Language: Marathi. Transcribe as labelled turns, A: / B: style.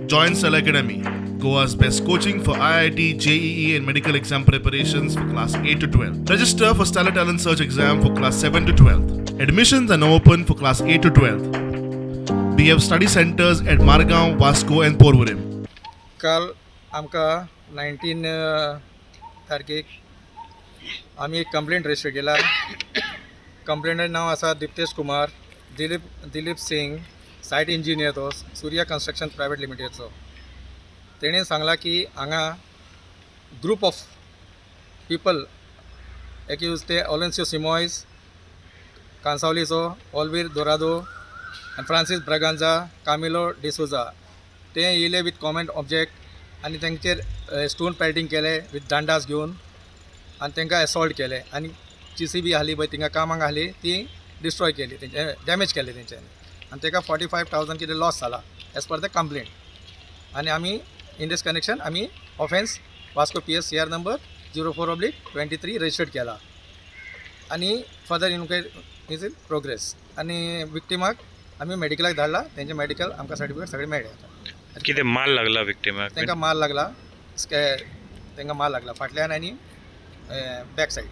A: Join Cell Academy, Goa's best coaching for IIT, JEE, and medical exam preparations for class 8 to 12. Register for Stellar Talent Search exam for class 7 to 12. Admissions are now open for class 8 to 12. We have study centers at Margao, Vasco, and Porvorim.
B: काल आमकां 19 तारखेक आमी एक कंप्लेंट रजिस्टर केला. कंप्लेंटाचें नांव आसा दिप्तेश कुमार, दिलीप सिंग, सायट इंजिनियर तो सूर्या कन्स्ट्रक्शन प्रायवेट लिमिटेडचो. तेणें सांगला की हांगा ग्रूप ऑफ पीपल एक्यूज ते ऑलेन्सियो सिमॉयस, कांसावलीचो, ऑल्वीर दोरादो आनी फ्रांसीस ब्रागांजा, कामिलो डिसोजा ते येयले विथ कॉमेंट ऑब्जेक्ट आनी तेंचेर स्टोन पेल्टिंग केले विथ दांडास घेवन आनी तेंकां एसॉल्ट केले आनी JCB आहली पळय तिंगा कामाक आहली ती डिस्ट्रॉय केली, तेंचे डॅमेज केले तेंच्यांनी आनी तेका 45,000 कितें लॉस जाला एज पर द कंप्लेंट. आनी आमी इन दीस कनेक्शन आमी offence Vasco PS CR number 04/23 registered केला आनी further inquiry is in progress. आनी विक्टिमाक आमी मेडिकलाक धाडला, तेंचे मेडिकल आमकां सर्टिफिकेट सगळे मेळ्ळे आता.
C: कितें माल लागला विक्टिमाक?
B: तेंकां माल लागला, तेंकां माल लागला फाटल्यान आनी बॅक सायड.